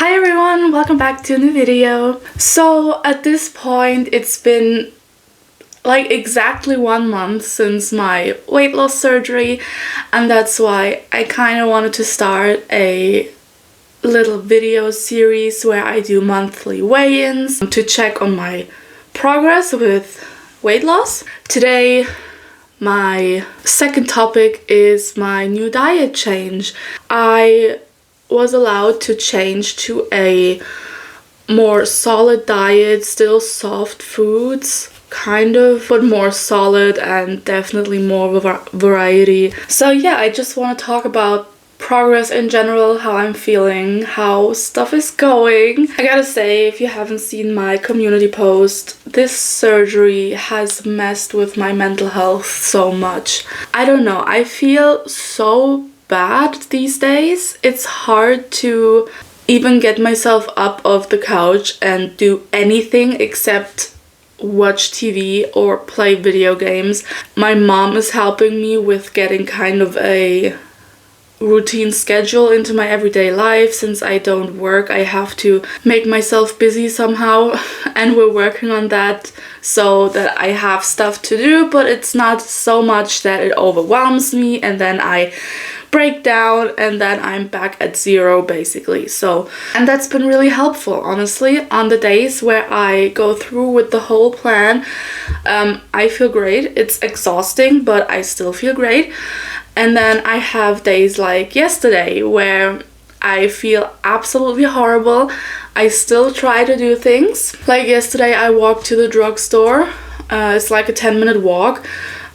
Hi everyone, welcome back to a new video. So at this point it's been like exactly 1 month since my weight loss surgery, and that's why I kind of wanted to start a little video series where I do monthly weigh-ins to check on my progress with weight loss. Today my second topic is my new diet change. I was allowed to change to a more solid diet, still soft foods, kind of, but more solid and definitely more variety. So yeah, I just want to talk about progress in general, how I'm feeling, how stuff is going. I gotta say, if you haven't seen my community post, this surgery has messed with my mental health so much. I don't know, I feel so bad these days. It's hard to even get myself up off the couch and do anything except watch TV or play video games. My mom is helping me with getting kind of a routine schedule into my everyday life. Since I don't work, I have to make myself busy somehow, and we're working on that so that I have stuff to do, but it's not so much that it overwhelms me and then I break down and then I'm back at zero basically. And that's been really helpful, honestly. On the days where I go through with the whole plan, I feel great. It's exhausting, but I still feel great. And then I have days like yesterday where I feel absolutely horrible. I still try to do things. Like yesterday I walked to the drugstore. It's like a 10-minute walk.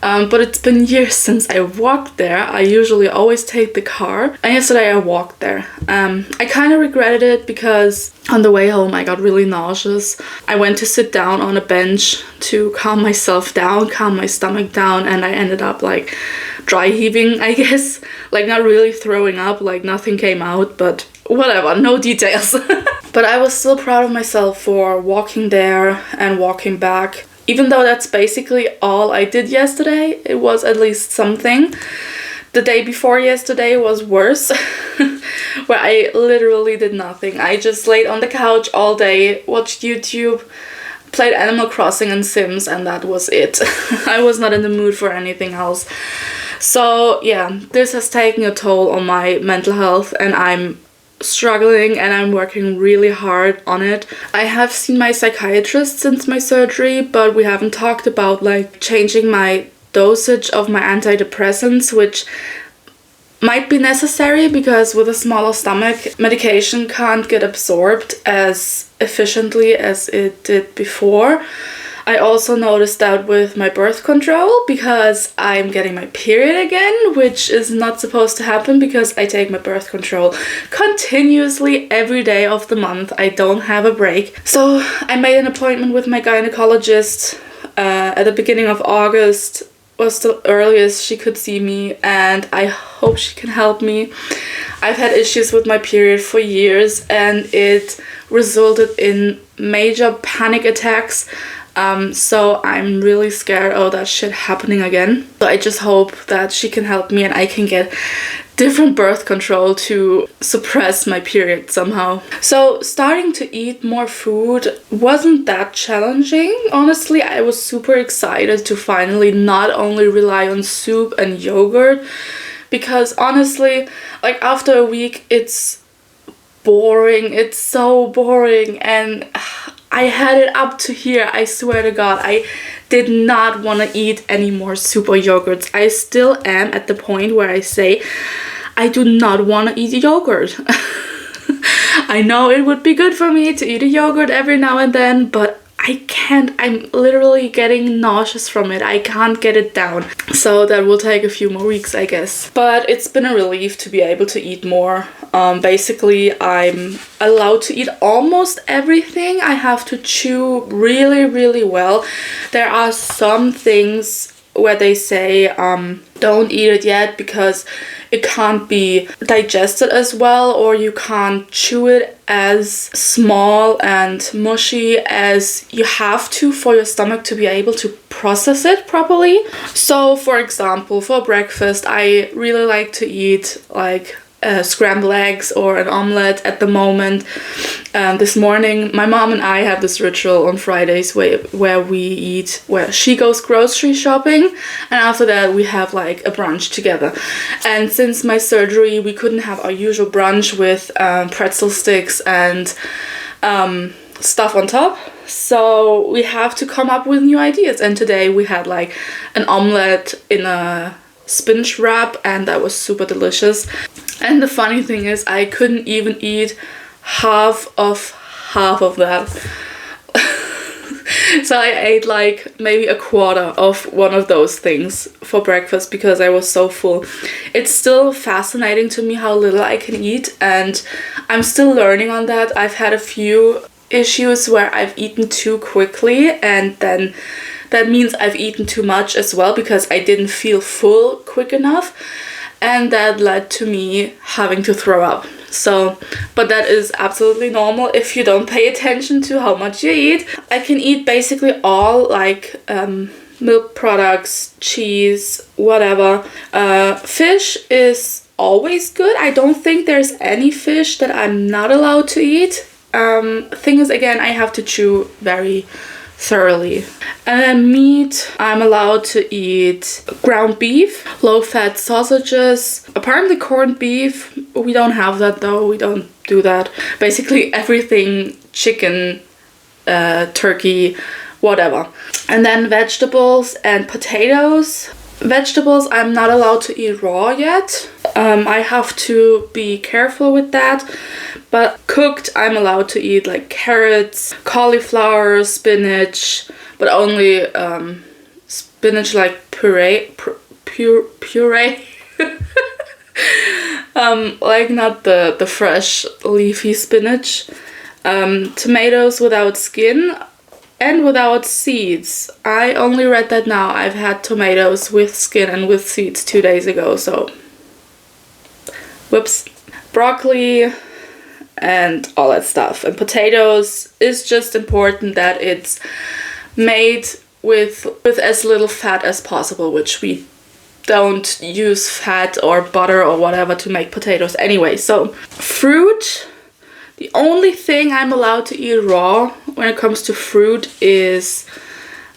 But it's been years since I walked there. I usually always take the car, and yesterday I walked there. I kind of regretted it because on the way home I got really nauseous. I went to sit down on a bench to calm myself down, calm my stomach down, and I ended up like dry heaving, I guess. Like not really throwing up, like nothing came out, but whatever, no details. But I was still proud of myself for walking there and walking back. Even though that's basically all I did yesterday, it was at least something. The day before yesterday was worse, where I literally did nothing. I just laid on the couch all day, watched YouTube, played Animal Crossing and Sims, and that was it. I was not in the mood for anything else. So yeah, this has taken a toll on my mental health, and I'm struggling and I'm working really hard on it. I have seen my psychiatrist since my surgery, but we haven't talked about like changing my dosage of my antidepressants, which might be necessary because with a smaller stomach, medication can't get absorbed as efficiently as it did before. I also noticed that with my birth control because I'm getting my period again, which is not supposed to happen because I take my birth control continuously every day of the month. I don't have a break. So I made an appointment with my gynecologist at the beginning of August. Was the earliest she could see me, and I hope she can help me. I've had issues with my period for years and it resulted in major panic attacks. So I'm really scared of that shit happening again. So I just hope that she can help me and I can get different birth control to suppress my period somehow. So starting to eat more food wasn't that challenging. Honestly, I was super excited to finally not only rely on soup and yogurt, because honestly, like after a week, it's boring. It's so boring, and I had it up to here, I swear to God. I did not want to eat any more soup or yogurts. I still am at the point where I say I do not want to eat yogurt. I know it would be good for me to eat a yogurt every now and then, but I can't. I'm literally getting nauseous from it. I can't get it down. So that will take a few more weeks, I guess. But it's been a relief to be able to eat more. Basically, I'm allowed to eat almost everything. I have to chew really, really well. There are some things where they say don't eat it yet because it can't be digested as well, or you can't chew it as small and mushy as you have to for your stomach to be able to process it properly. So for example, for breakfast I really like to eat like scrambled eggs or an omelette at the moment. This morning, my mom and I have this ritual on Fridays where she goes grocery shopping, and after that we have like a brunch together. And since my surgery, we couldn't have our usual brunch with pretzel sticks and stuff on top. So we have to come up with new ideas. And today we had like an omelette in a spinach wrap, and that was super delicious. And the funny thing is, I couldn't even eat half of that. So I ate like maybe a quarter of one of those things for breakfast because I was so full. It's still fascinating to me how little I can eat, and I'm still learning on that. I've had a few issues where I've eaten too quickly, and then that means I've eaten too much as well because I didn't feel full quick enough, and that led to me having to throw up. So, but that is absolutely normal if you don't pay attention to how much you eat. I can eat basically all like milk products, cheese, whatever. Fish is always good. I don't think there's any fish that I'm not allowed to eat. Thing is, again, I have to chew very thoroughly. And then meat, I'm allowed to eat ground beef, low-fat sausages, apparently corned beef. We don't have that though, we don't do that. Basically everything, chicken, turkey, whatever. And then vegetables and potatoes. Vegetables I'm not allowed to eat raw yet. I have to be careful with that. But cooked, I'm allowed to eat like carrots, cauliflower, spinach, but only spinach like puree. Like not the fresh leafy spinach. Tomatoes without skin and without seeds. I only read that now. I've had tomatoes with skin and with seeds 2 days ago, so whoops. Broccoli and all that stuff. And potatoes is just important that it's made with as little fat as possible, which we don't use fat or butter or whatever to make potatoes anyway. So fruit, the only thing I'm allowed to eat raw when it comes to fruit is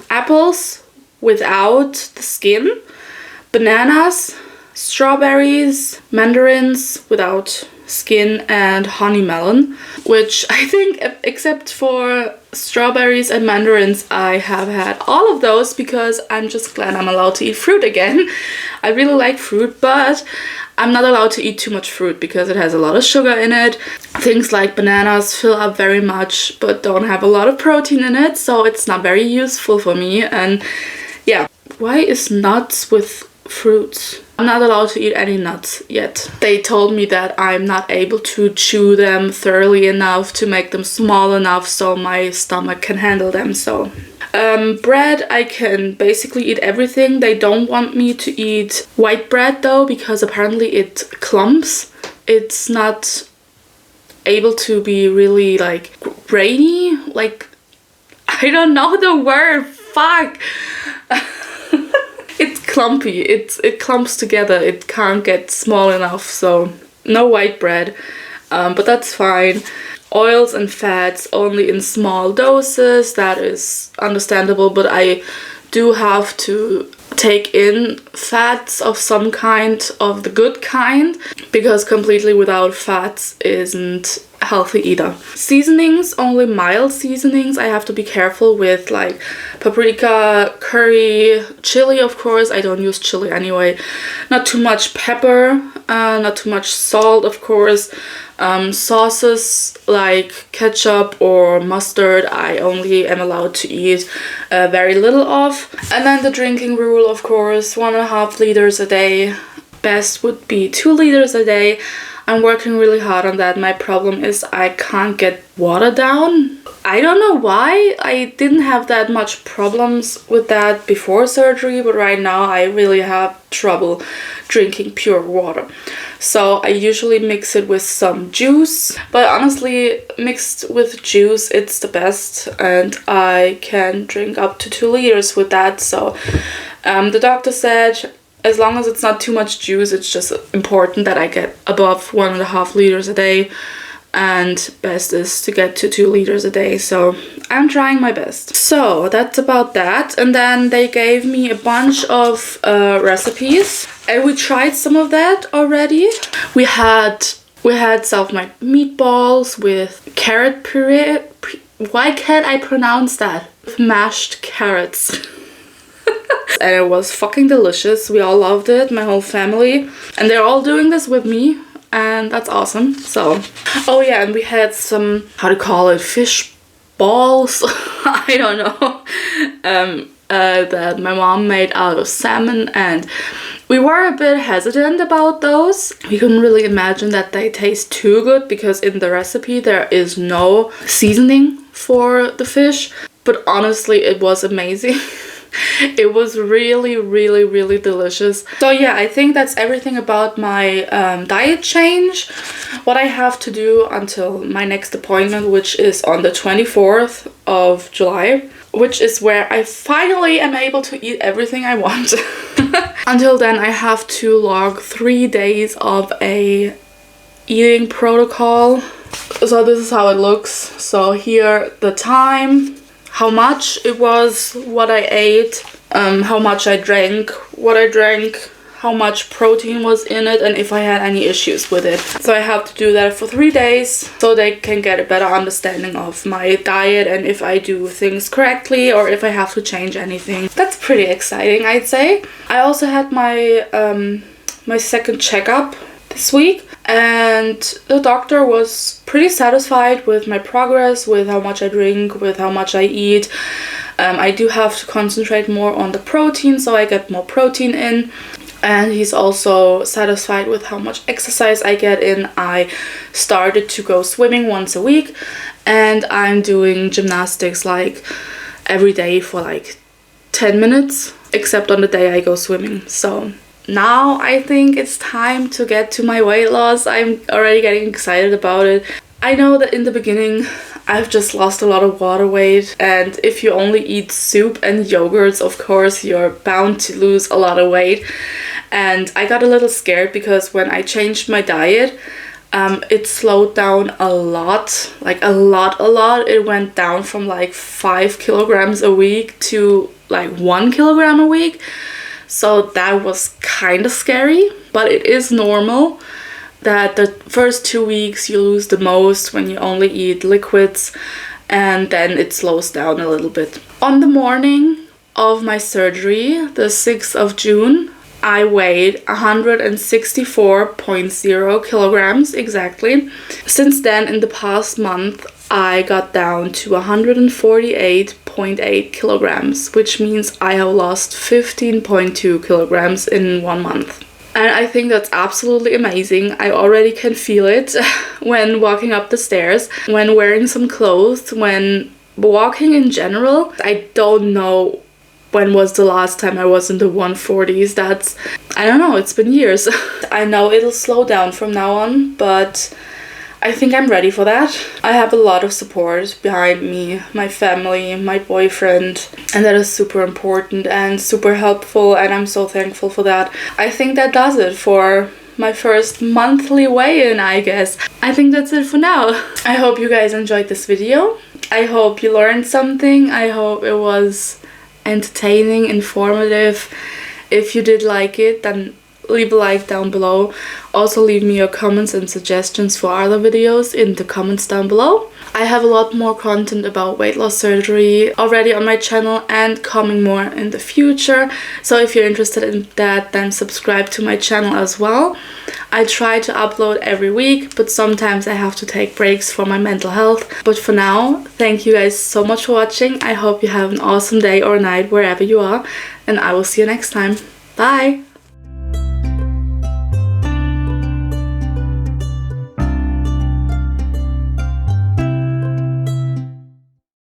apples without the skin, bananas, strawberries, mandarins without skin, and honey melon, which I think, except for strawberries and mandarins, I have had all of those because I'm just glad I'm allowed to eat fruit again. I really like fruit, but I'm not allowed to eat too much fruit because it has a lot of sugar in it. Things like bananas fill up very much but don't have a lot of protein in it, so it's not very useful for me. And yeah, why is nuts with fruits? I'm not allowed to eat any nuts yet. They told me that I'm not able to chew them thoroughly enough to make them small enough so my stomach can handle them. So bread, I can basically eat everything. They don't want me to eat white bread though because apparently it clumps. It's not able to be really like grainy, like I don't know the word, fuck. It's clumpy, it clumps together, it can't get small enough, so no white bread, but that's fine. Oils and fats only in small doses, that is understandable, but I do have to take in fats of some kind, of the good kind, because completely without fats isn't healthy either. Seasonings, only mild seasonings. I have to be careful with like paprika, curry, chili of course. I don't use chili anyway. Not too much pepper, not too much salt of course. Sauces like ketchup or mustard, I only am allowed to eat very little of. And then the drinking rule, of course, 1.5 liters a day. Best would be 2 liters a day. I'm working really hard on that. My problem is I can't get water down. I don't know why. I didn't have that much problems with that before surgery, but right now I really have trouble drinking pure water. So I usually mix it with some juice, but honestly, mixed with juice, it's the best, and I can drink up to 2 liters with that. So the doctor said As long as it's not too much juice, it's just important that I get above 1.5 liters a day. And best is to get to 2 liters a day, so I'm trying my best. So that's about that. And then they gave me a bunch of recipes, and we tried some of that already. We had self-made meatballs with carrot puree. Why can't I pronounce that? Mashed carrots. And it was fucking delicious. We all loved it, my whole family, and they're all doing this with me. And that's awesome. So, oh yeah, and we had some, how to call it, fish balls, I don't know, that my mom made out of salmon, and we were a bit hesitant about those. We couldn't really imagine that they taste too good because in the recipe there is no seasoning for the fish, but honestly it was amazing. It was really, really, really delicious. So yeah, I think that's everything about my diet change. What I have to do until my next appointment, which is on the 24th of July, which is where I finally am able to eat everything I want. Until then, I have to log 3 days of a eating protocol. So this is how it looks. So here, the time, how much it was, what I ate, how much I drank, what I drank, how much protein was in it, and if I had any issues with it. So I have to do that for 3 days so they can get a better understanding of my diet and if I do things correctly or if I have to change anything. That's pretty exciting, I'd say. I also had my my second checkup this week, and the doctor was pretty satisfied with my progress, with how much I drink, with how much I eat. I do have to concentrate more on the protein, so I get more protein in. And he's also satisfied with how much exercise I get in. I started to go swimming once a week, and I'm doing gymnastics like every day for like 10 minutes, except on the day I go swimming. So now I think it's time to get to my weight loss. I'm already getting excited about it. I know that in the beginning I've just lost a lot of water weight, and if you only eat soup and yogurts, of course you're bound to lose a lot of weight. And I got a little scared because when I changed my diet, it slowed down a lot, like a lot. It went down from like 5 kilograms a week to like 1 kilogram a week. So that was kind of scary, but it is normal that the first 2 weeks you lose the most when you only eat liquids, and then it slows down a little bit. On the morning of my surgery, the 6th of June, I weighed 164.0 kilograms exactly. Since then, in the past month, I got down to 148.8 kilograms, which means I have lost 15.2 kilograms in 1 month. And I think that's absolutely amazing. I already can feel it when walking up the stairs, when wearing some clothes, when walking in general. I don't know when was the last time I was in the 140s. That's, I don't know, it's been years. I know it'll slow down from now on, but I think I'm ready for that. I have a lot of support behind me, my family, my boyfriend, and that is super important and super helpful, and I'm so thankful for that. I think that does it for my first monthly weigh-in, I guess. I think that's it for now. I hope you guys enjoyed this video. I hope you learned something. I hope it was entertaining, informative. If you did like it, then leave a like down below. Also leave me your comments and suggestions for other videos in the comments down below. I have a lot more content about weight loss surgery already on my channel and coming more in the future. So if you're interested in that, then subscribe to my channel as well. I try to upload every week, but sometimes I have to take breaks for my mental health. But for now, thank you guys so much for watching. I hope you have an awesome day or night wherever you are, and I will see you next time. Bye!